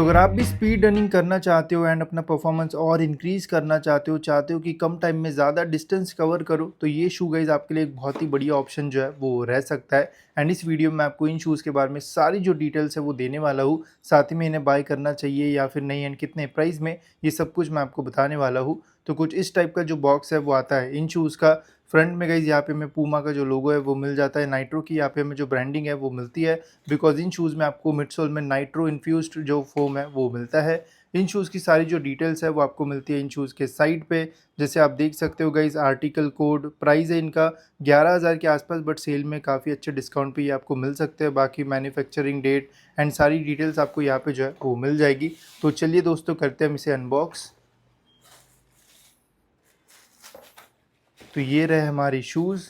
अगर आप भी स्पीड रनिंग करना चाहते हो एंड अपना परफॉर्मेंस और इंक्रीज़ करना चाहते हो कि कम टाइम में ज़्यादा डिस्टेंस कवर करो, तो ये शू गाइज़ आपके लिए एक बहुत ही बढ़िया ऑप्शन जो है वो रह सकता है। एंड इस वीडियो में आपको इन शूज़ के बारे में सारी जो डिटेल्स है वो देने वाला हूँ। साथ ही में इन्हें बाय करना चाहिए या फिर नहीं एंड कितने प्राइस में, ये सब कुछ मैं आपको बताने वाला हूँ। तो कुछ इस टाइप का जो बॉक्स है वो आता है इन शूज़ का। फ्रंट में गाइज़ यहाँ पे हमें पूमा का जो लोगो है वो मिल जाता है, नाइट्रो की यहाँ पे हमें जो ब्रांडिंग है वो मिलती है। बिकॉज़ इन शूज़ में आपको मिडसोल में नाइट्रो इन्फ्यूज़्ड जो फ़ोम है वो मिलता है। इन शूज़ की सारी जो डिटेल्स है वो आपको मिलती है इन शूज़ के साइट पे। जैसे आप देख सकते हो गाइज़, आर्टिकल कोड प्राइस है इनका 11,000 के आसपास, बट सेल में काफ़ी अच्छे डिस्काउंट पे ये आपको मिल सकते हैं। बाकी मैन्युफैक्चरिंग डेट एंड सारी डिटेल्स आपको यहाँ पे जो है वो मिल जाएगी। तो चलिए दोस्तों, करते हैं हम इसे अनबॉक्स। तो ये रहे हमारी शूज़।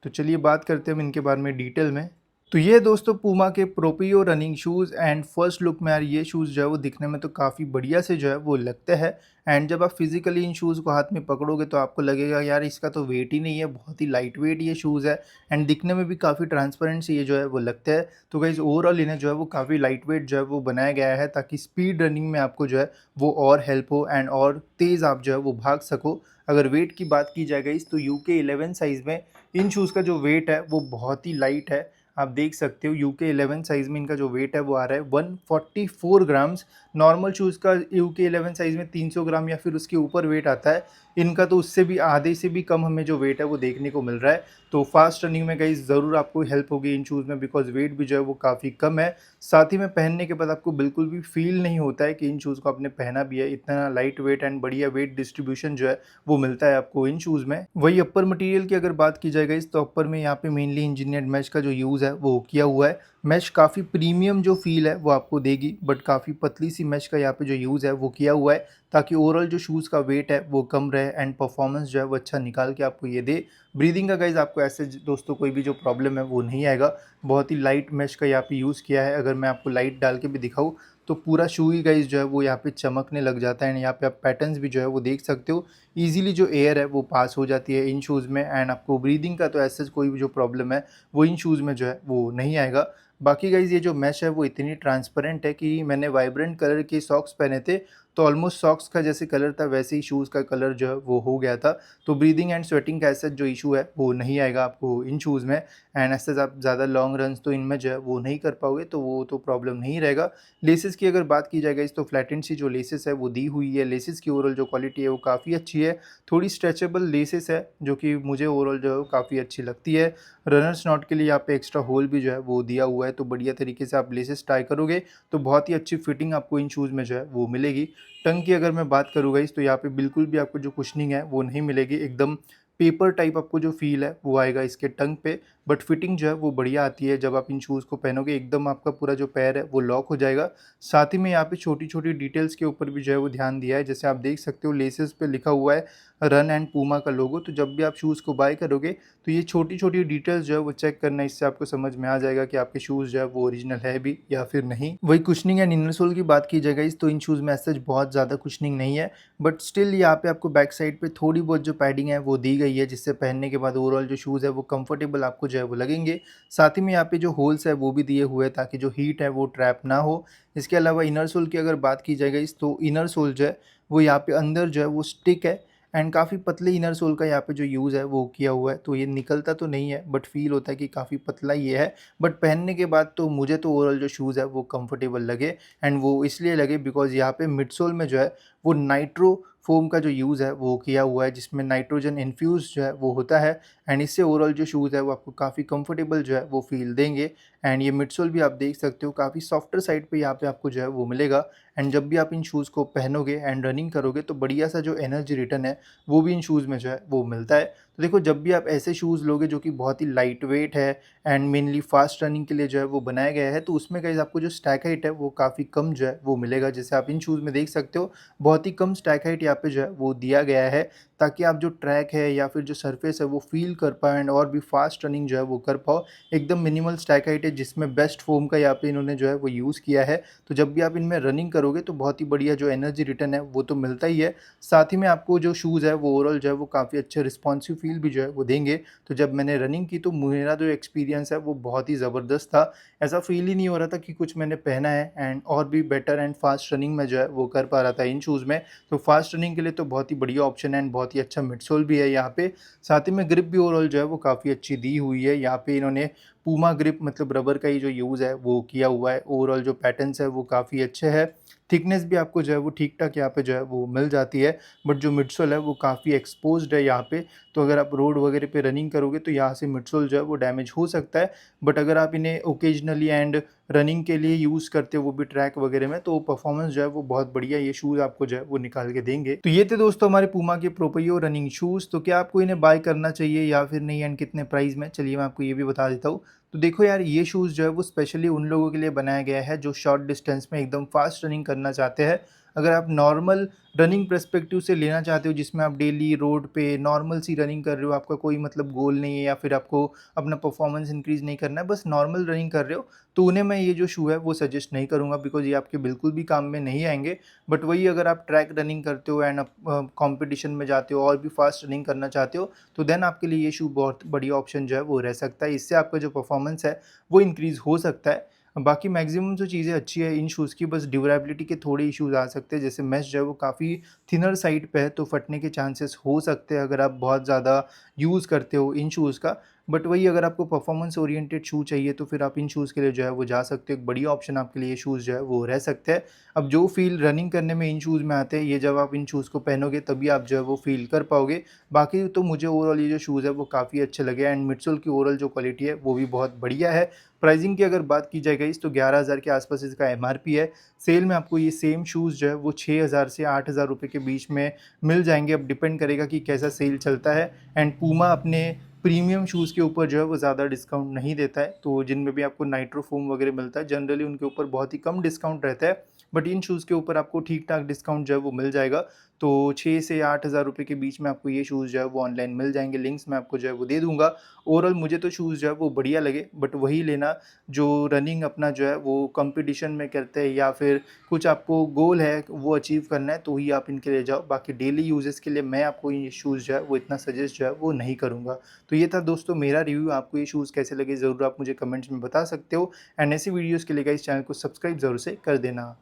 तो चलिए बात करते हैं हम इनके बारे में डिटेल में। तो ये दोस्तों पूमा के प्रोपियो running shoes and first look में यार ये शूज़ जो है वो दिखने में तो काफ़ी बढ़िया से जो है वो लगते हैं। एंड जब आप फिजिकली इन शूज़ को हाथ में पकड़ोगे तो आपको लगेगा यार इसका तो वेट ही नहीं है, बहुत ही लाइट वेट ये शूज़ है। एंड दिखने में भी काफ़ी ट्रांसपेरेंट से ये जो है वो लगते हैं। तो गाइस ओवरऑल इन्हें जो है वो काफ़ी लाइट वेट जो है वो बनाया गया है ताकि स्पीड रनिंग में आपको जो है वो और हेल्प हो एंड और तेज़ आप जो है वो भाग सको। अगर वेट की बात की जाए गाइस तो यूके 11 साइज़ में इन शूज़ का जो वेट है वो बहुत ही लाइट है। आप देख सकते हो यूके 11 साइज़ में इनका जो वेट है वो आ रहा है 144 ग्राम्स। नॉर्मल शूज़ का यूके 11 साइज़ में 300 ग्राम या फिर उसके ऊपर वेट आता है। इनका तो उससे भी आधे से भी कम हमें जो वेट है वो देखने को मिल रहा है। तो फास्ट रनिंग में गाइस ज़रूर आपको हेल्प होगी इन शूज़ में, बिकॉज़ वेट भी जो है वो काफ़ी कम है। साथ ही में पहनने के बाद आपको बिल्कुल भी फ़ील नहीं होता है कि इन शूज़ को आपने पहना भी है। इतना लाइट वेट एंड बढ़िया वेट डिस्ट्रीब्यूशन जो है वो मिलता है आपको इन शूज़ में। वही अपर मटेरियल की अगर बात की जाए गाइस तो अपर में यहाँ पे मेनली इंजीनियर्ड मैश का जो यूज़ है वो किया हुआ है। मैश काफ़ी प्रीमियम जो फ़ील है वो आपको देगी, बट काफ़ी पतली सी मैश का यहाँ पे जो यूज़ है वो किया हुआ है ताकि ओवरऑल जो शूज़ का वेट है वो कम रहे एंड परफॉर्मेंस जो है वो अच्छा निकाल के आपको ये दे। ब्रीदिंग का गाइज़ आपको ऐसे दोस्तों कोई भी जो प्रॉब्लम है वो नहीं आएगा। बहुत ही लाइट मैश का यहाँ पे यूज़ किया है। अगर मैं आपको लाइट डाल के भी दिखाऊँ तो पूरा शू ही गाइज़ जो है वो यहाँ पे चमकने लग जाता है एंड यहाँ पे आप पैटर्न्स भी जो है वो देख सकते हो। ईज़िली जो एयर है वो पास हो जाती है इन शूज़ में एंड आपको ब्रीदिंग का तो ऐसे कोई भी जो प्रॉब्लम है वो इन शूज़ में जो है वो नहीं आएगा। बाकी गाइज़ ये जो मैश है वो इतनी ट्रांसपेरेंट है कि मैंने वाइब्रेंट कलर के सॉक्स पहने थे तो ऑलमोस्ट सॉक्स का जैसे कलर था वैसे ही शूज़ का कलर जो है वो हो गया था। तो ब्रीदिंग एंड स्वेटिंग का ऐसा जो इशू है वो नहीं आएगा आपको इन शूज़ में। एंड ऐसे आप ज़्यादा लॉन्ग रन्स तो इनमें जो है वो नहीं कर पाओगे, तो वो तो प्रॉब्लम नहीं रहेगा। लेसेस की अगर बात की जाए गाइस तो फ्लैटेंड सी जो लेसेस है वो दी हुई है। लेसेस की ओवरऑल जो क्वालिटी है वो काफ़ी अच्छी है। थोड़ी स्ट्रेचेबल लेसेस है जो कि मुझे ओवरऑल जो है वो काफ़ी अच्छी लगती है। रनर्स नॉट के लिए यहाँ पे एक्स्ट्रा होल भी जो है वो दिया हुआ है, तो बढ़िया तरीके से आप लेसेस ट्राई करोगे तो बहुत ही अच्छी फिटिंग आपको इन शूज़ में जो है वो मिलेगी। टंग की अगर मैं बात करूँ गाइस तो यहाँ पे बिल्कुल भी आपको जो कुशनिंग है वो नहीं मिलेगी। एकदम पेपर टाइप आपको जो फ़ील है वो आएगा इसके टंग पे, बट फिटिंग जो है वो बढ़िया आती है। जब आप इन शूज़ को पहनोगे एकदम आपका पूरा जो पैर है वो लॉक हो जाएगा। साथ ही में यहाँ पे छोटी-छोटी डिटेल्स के ऊपर भी जो है वो ध्यान दिया है। जैसे आप देख सकते हो लेसेस पे लिखा हुआ है रन एंड पूमा का लोगो, तो जब भी आप शूज़ को बाय करोगे तो ये छोटी-छोटी डिटेल्स जो है वो चेक करना, इससे आपको समझ में आ जाएगा कि आपके शूज़ जो है वो ओरिजिनल है भी या फिर नहीं। वही कुशनिंग एंड इनर सोल की बात की जाए गाइस तो इन शूज़ में ऐसा बहुत ज़्यादा कुशनिंग नहीं है, बट स्टिल यहाँ पे आपको बैक साइड पे थोड़ी बहुत जो पैडिंग है वो दी गई है, जिससे पहनने के बाद ओवरऑल जो शूज़ है वो कंफर्टेबल आपको जो है वो लगेंगे। साथ ही में यहाँ पे जो होल्स है वो भी दिए हुए हैं ताकि जो हीट है वो ट्रैप ना हो। इसके अलावा इनर सोल की अगर बात की जाए गाइस तो इनर सोल जो है वो यहाँ पे अंदर जो है वो स्टिक है एंड काफ़ी पतले इनर सोल का यहाँ पे जो यूज़ है वो किया हुआ है। तो ये निकलता तो नहीं है बट फील होता है कि काफ़ी पतला ये है, बट पहनने के बाद तो मुझे तो ओवरऑल जो शूज़ है वो कंफर्टेबल लगे। एंड वो इसलिए लगे बिकॉज़ यहाँ पे मिडसोल में जो है वो नाइट्रो फ़ोम का जो यूज़ है वो किया हुआ है, जिसमें नाइट्रोजन इन्फ्यूज़ जो है वो होता है। एंड इससे ओवरऑल जो शूज़ है वो आपको काफ़ी कंफर्टेबल जो है वो फ़ील देंगे। एंड ये मिडसोल भी आप देख सकते हो काफ़ी सॉफ्टर साइड पे यहाँ पे आपको जो है वो मिलेगा। एंड जब भी आप इन शूज़ को पहनोगे एंड रनिंग करोगे तो बढ़िया सा जो एनर्जी रिटर्न है वो भी इन शूज़ में जो है वो मिलता है। तो देखो, जब भी आप ऐसे शूज़ लोगे जो कि बहुत ही लाइट वेट है एंड मेनली फास्ट रनिंग के लिए जो है वो बनाया गया है, तो उसमें गाइस आपको जो स्टैक हाइट है वो काफ़ी कम जो है वो मिलेगा। जैसे आप इन शूज़ में देख सकते हो बहुत ही कम स्टैक हाइट यहाँ पे जो है वो दिया गया है ताकि आप जो ट्रैक है या फिर जो सरफेस है वो फील कर पाओ एंड और भी फास्ट रनिंग जो है वो कर पाओ। एकदम मिनिमल स्टैक हाइट है जिसमें बेस्ट फोम का यहाँ पे इन्होंने जो है वो यूज़ किया है। तो जब भी आप इनमें रनिंग करोगे तो बहुत ही बढ़िया जो एनर्जी रिटर्न है वो तो मिलता ही है। साथ ही में आपको जो शूज़ है वो ओवरऑल जो है वो काफ़ी अच्छे रिस्पॉन्सिव फ़ील भी जो है वो देंगे। तो जब मैंने रनिंग की तो मेरा जो एक्सपीरियंस है वो बहुत ही ज़बरदस्त था। ऐसा फ़ील ही नहीं हो रहा था कि कुछ मैंने पहना है, एंड और भी बेटर एंड फ़ास्ट रनिंग मैं जो है वो कर पा रहा था इन शूज़ में। तो फ़ास्ट रनिंग के लिए तो बहुत ही बढ़िया ऑप्शन है, एंड बहुत ही अच्छा मिडसोल भी है यहाँ पे। साथ ही में ग्रिप भी ओवरऑल जो है वो काफ़ी अच्छी दी हुई है। यहाँ पे इन्होंने पूमा ग्रिप मतलब रबर का ही जो यूज़ है वो किया हुआ है। ओवरऑल जो पैटर्न्स है वो काफ़ी अच्छे हैं। थिकनेस भी आपको जो है वो ठीक-ठाक यहाँ पे जो है वो मिल जाती है। बट जो मिडसोल है वो काफ़ी एक्सपोज़्ड है यहाँ पे। तो अगर आप रोड वगैरह पे रनिंग करोगे तो यहाँ से मिडसोल जो है वो डैमेज हो सकता है। बट अगर आप इन्हें ओकेजनली एंड रनिंग के लिए यूज़ करते हो, वो भी ट्रैक वगैरह में, तो परफॉर्मेंस जो है वो बहुत बढ़िया ये शूज़ आपको जो है वो निकाल के देंगे। तो ये थे दोस्तों हमारे पूमा के प्रोपियो रनिंग शूज़। तो क्या आपको इन्हें बाय करना चाहिए या फिर नहीं, एंड कितने प्राइस में? चलिए मैं आपको ये भी बता देता हूँ। तो देखो यार, ये शूज़ जो है वो स्पेशली उन लोगों के लिए बनाया गया है जो शॉर्ट डिस्टेंस में एकदम फास्ट रनिंग करना चाहते हैं। अगर आप नॉर्मल रनिंग पर्सपेक्टिव से लेना चाहते हो जिसमें आप डेली रोड पे नॉर्मल सी रनिंग कर रहे हो, आपका कोई मतलब गोल नहीं है या फिर आपको अपना परफॉर्मेंस इंक्रीज़ नहीं करना है, बस नॉर्मल रनिंग कर रहे हो, तो उन्हें मैं ये जो शू है वो सजेस्ट नहीं करूँगा, बिकॉज़ ये आपके बिल्कुल भी काम में नहीं आएँगे। बट वही अगर आप ट्रैक रनिंग करते हो एंड आप कॉम्पिटिशन में जाते हो और भी फास्ट रनिंग करना चाहते हो, तो देन आपके लिए ये शू बहुत बढ़िया ऑप्शन जो है वो रह सकता है। इससे आपका जो परफॉर्मेंस है वो इंक्रीज़ हो सकता है। बाकी मैक्सिमम जो चीज़ें अच्छी है इन शूज़ की, बस ड्यूरेबिलिटी के थोड़े इश्यूज़ आ सकते हैं। जैसे मेश जो है वो काफ़ी थिनर साइड पे है, तो फटने के चांसेस हो सकते हैं अगर आप बहुत ज़्यादा यूज़ करते हो इन शूज़ का। बट वही अगर आपको परफॉर्मेंस ओरिएंटेड शू चाहिए तो फिर आप इन शूज़ के लिए जो है वो जा सकते हो। एक बढ़िया ऑप्शन आपके लिए ये शूज़ जो है वो रह सकते हैं। अब जो फ़ील रनिंग करने में इन शूज़ में आते हैं, ये जब आप इन शूज़ को पहनोगे तभी आप जो है वो फ़ील कर पाओगे। बाकी तो मुझे ओवरऑल ये जो शूज़ है वो काफ़ी अच्छे लगे, एंड मिडसोल की ओवरऑल जो क्वालिटी है वो भी बहुत बढ़िया है। प्राइसिंग की अगर बात की जाए गाइस, तो 11,000 के आसपास इसका एमआरपी है। सेल में आपको ये सेम शूज़ जो है वो 6,000 से 8,000 रुपए के बीच में मिल जाएँगे। अब डिपेंड करेगा कि कैसा सेल चलता है। एंड पूमा अपने प्रीमियम शूज़ के ऊपर जो है वो ज़्यादा डिस्काउंट नहीं देता है। तो जिनमें भी आपको नाइट्रो फोम वगैरह मिलता है, जनरली उनके ऊपर बहुत ही कम डिस्काउंट रहता है। बट इन शूज़ के ऊपर आपको ठीक-ठाक डिस्काउंट जो है वो मिल जाएगा। तो 6 से 8,000 रुपए के बीच में आपको ये शूज़ जो है वो ऑनलाइन मिल जाएँगे। लिंक्स मैं आपको जो है वो दे दूँगा। ओवरऑल मुझे तो शूज़ जो है वो बढ़िया लगे, बट वही लेना जो रनिंग अपना जो है वो कॉम्पिटिशन में करते हैं या फिर कुछ आपको गोल है वो अचीव करना है, तो ही आप इनके लिए जाओ। बाकी डेली यूजेस के लिए मैं आपको ये शूज़ जो है वो इतना सजेस्ट जो है वो नहीं करूँगा। तो ये था दोस्तों मेरा रिव्यू। आपको ये शूज़ कैसे लगे ज़रूर आप मुझे कमेंट्स में बता सकते हो, एंड ऐसी वीडियोज़ के लिए गाइस चैनल को सब्सक्राइब ज़रूर से कर देना।